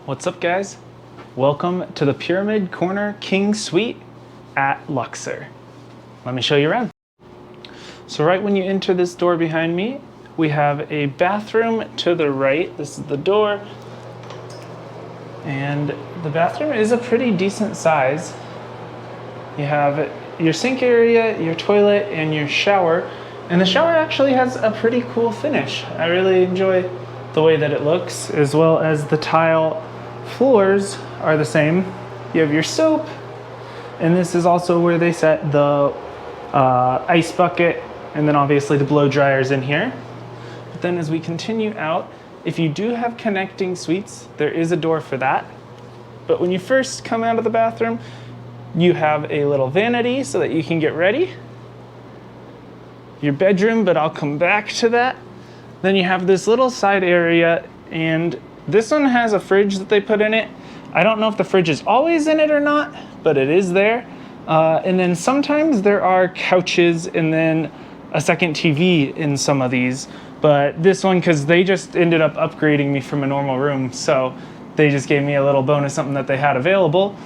What's up, guys? Welcome to the Pyramid Corner King Suite at Luxor. Let me show you around. So right when you enter this door behind me, we have a bathroom to the right. This is the door. And the bathroom is a pretty decent size. You have your sink area, your toilet, and your shower. And the shower actually has a pretty cool finish. I really enjoy the way that it looks, as well as the tile floors are the same. You have your soap, and this is also where they set the ice bucket, and then obviously the blow dryers in here. But then as we continue out, if you do have connecting suites, there is a door for that. But when you first come out of the bathroom, you have a little vanity so that you can get ready. Your bedroom, but I'll come back to that. Then you have this little side area, and this one has a fridge that they put in it. I don't know if the fridge is always in it or not, but it is there. And then sometimes there are couches and then a second TV in some of these. But this one, because they just ended up upgrading me from a normal room, so they just gave me a little bonus, something that they had available.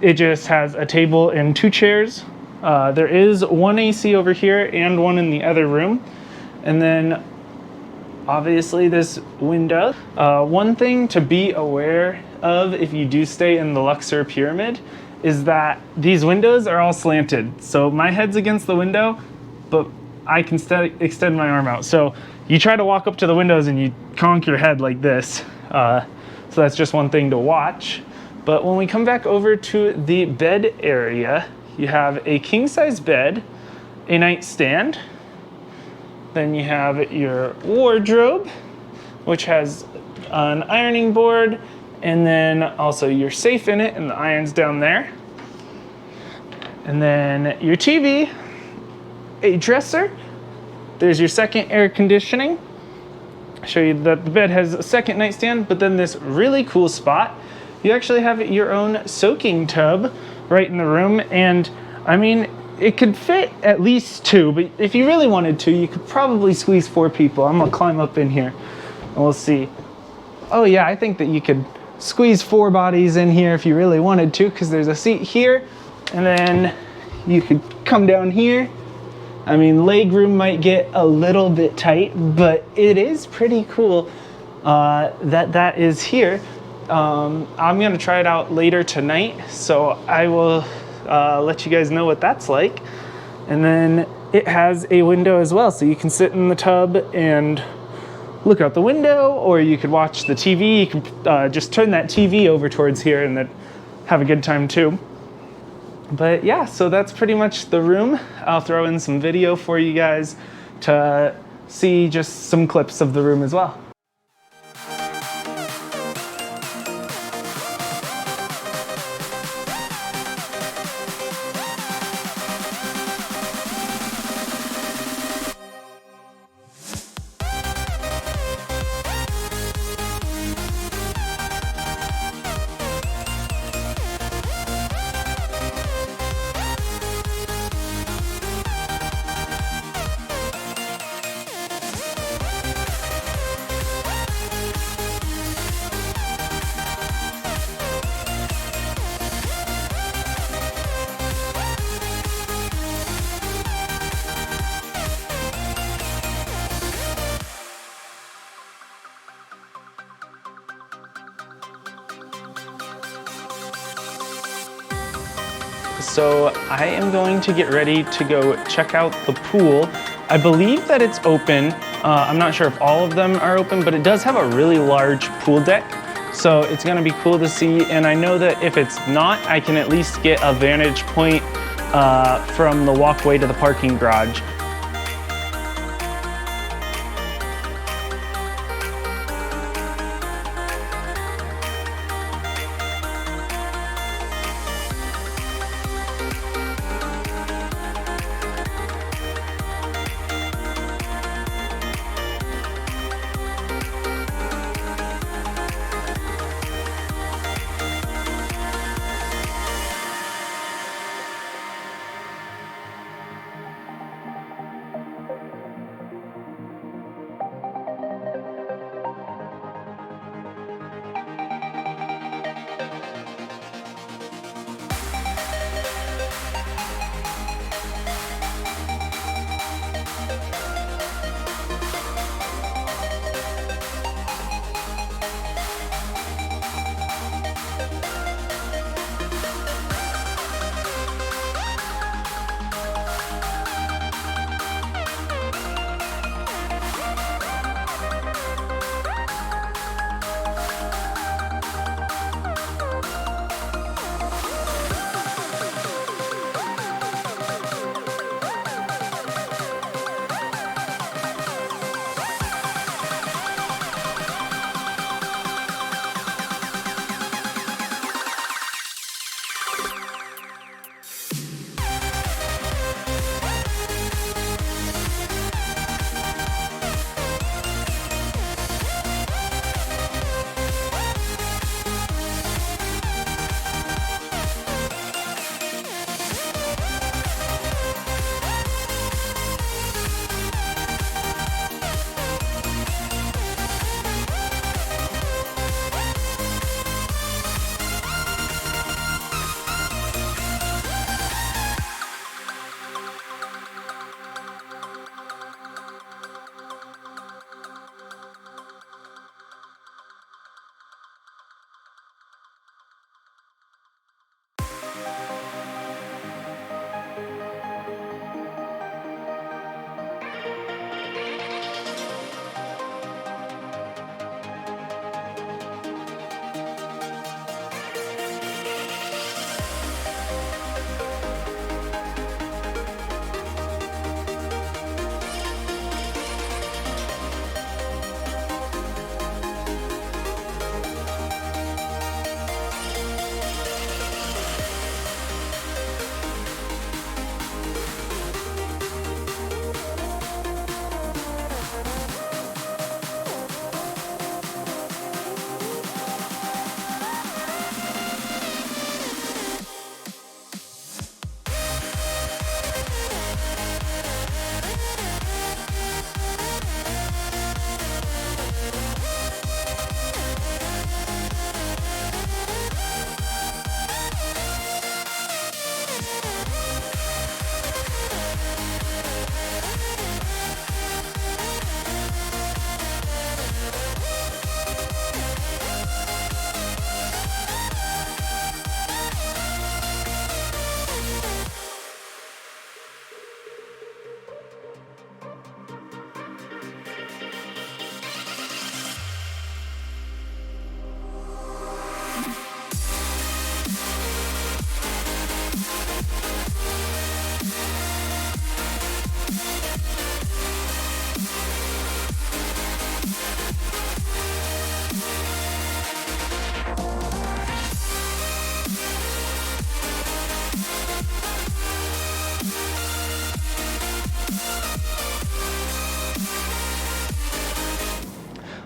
It just has a table and 2 chairs. There is one AC over here and one in the other room. And then obviously this window. One thing to be aware of if you do stay in the Luxor Pyramid is that these windows are all slanted. So my head's against the window, but I can extend my arm out. So you try to walk up to the windows and you conk your head like this. So that's just one thing to watch. But when we come back over to the bed area, you have a king-size bed, a nightstand. Then you have your wardrobe, which has an ironing board, and then also your safe in it, and the iron's down there. And then your TV, a dresser. There's your second air conditioning. I'll show you that the bed has a second nightstand, but then this really cool spot, you actually have your own soaking tub right in the room. And I mean, it could fit at least 2, but if you really wanted to, you could probably squeeze 4 people. I'm gonna climb up in here and we'll see. Oh yeah, I think that you could squeeze 4 bodies in here if you really wanted to, because there's a seat here, and then you could come down here. I mean, leg room might get a little bit tight, but it is pretty cool that is here. I'm gonna try it out later tonight, so I will let you guys know what that's like. And then it has a window as well, so you can sit in the tub and look out the window, or you could watch the TV. You can just turn that TV over towards here and then have a good time too. But yeah, so that's pretty much the room. I'll throw in some video for you guys to see just some clips of the room as well. So I am going to get ready to go check out the pool. I believe that it's open. I'm not sure if all of them are open, but it does have a really large pool deck. So it's gonna be cool to see. And I know that if it's not, I can at least get a vantage point from the walkway to the parking garage.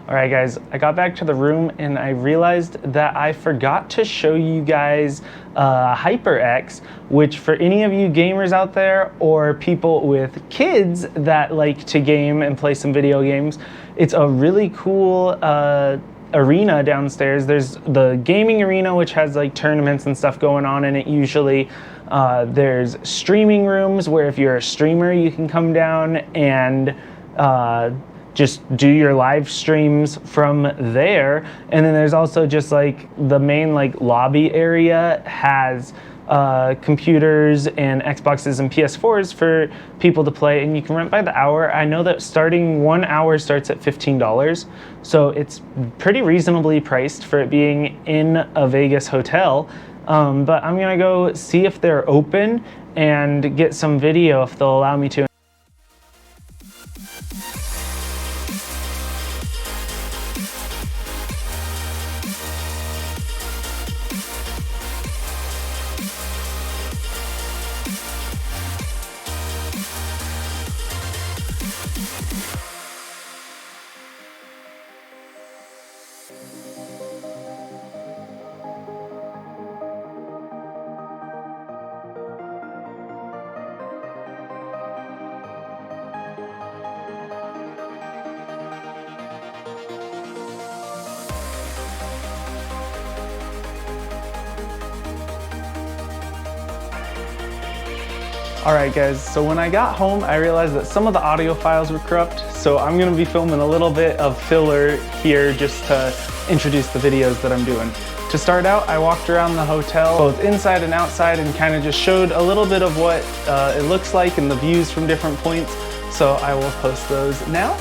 All right, guys, I got back to the room and I realized that I forgot to show you guys HyperX, which for any of you gamers out there or people with kids that like to game and play some video games, it's a really cool arena downstairs. There's the gaming arena, which has like tournaments and stuff going on in it usually. There's streaming rooms where if you're a streamer, you can come down and just do your live streams from there. And then there's also just like the main like lobby area has computers and Xboxes and PS4s for people to play, and you can rent by the hour. I know that starting 1 hour starts at $15, so it's pretty reasonably priced for it being in a Vegas hotel. But I'm gonna go see if they're open and get some video if they'll allow me to. Alright guys, so when I got home I realized that some of the audio files were corrupt, so I'm going to be filming a little bit of filler here just to introduce the videos that I'm doing. To start out, I walked around the hotel both inside and outside and kind of just showed a little bit of what it looks like and the views from different points, so I will post those now.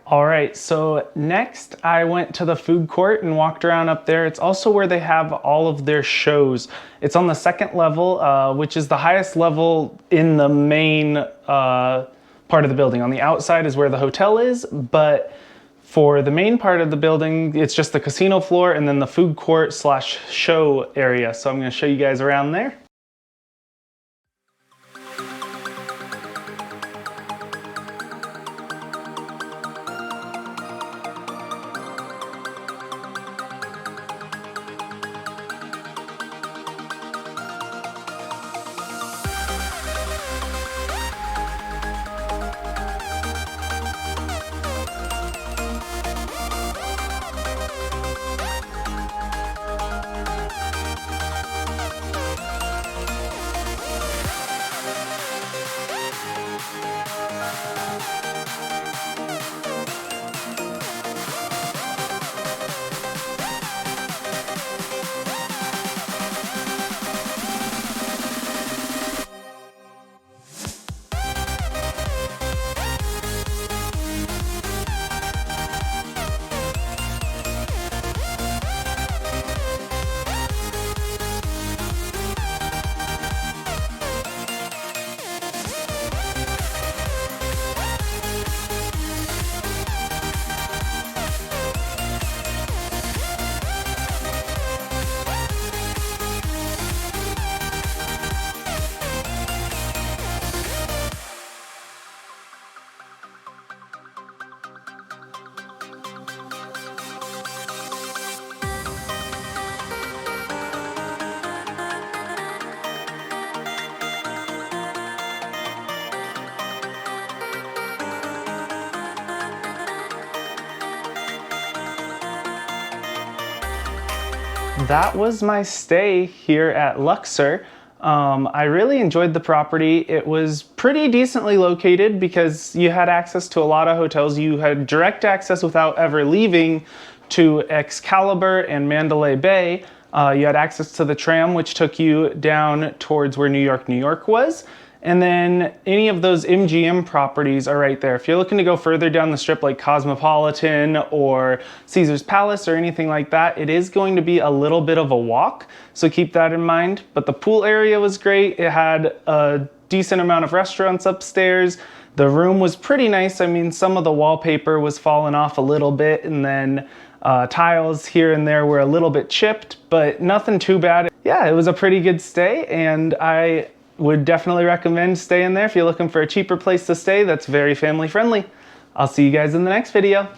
All right, so next I went to the food court and walked around up there. It's also where they have all of their shows. It's on the second level, which is the highest level in the main part of the building. On the outside is where the hotel is, but for the main part of the building, it's just the casino floor and then the food court / show area. So I'm gonna show you guys around there. that was my stay here at Luxor. I really enjoyed the property. It was pretty decently located because you had access to a lot of hotels. You had direct access without ever leaving to Excalibur and Mandalay Bay. You had access to the tram, which took you down towards where New York was. And then any of those MGM properties are right there. If you're looking to go further down the strip like Cosmopolitan or Caesar's Palace or anything like that, it is going to be a little bit of a walk. So keep that in mind. But the pool area was great. It had a decent amount of restaurants upstairs. The room was pretty nice. I mean, some of the wallpaper was falling off a little bit, and then tiles here and there were a little bit chipped, but nothing too bad. Yeah, it was a pretty good stay, and I would definitely recommend staying there if you're looking for a cheaper place to stay that's very family friendly. I'll see you guys in the next video.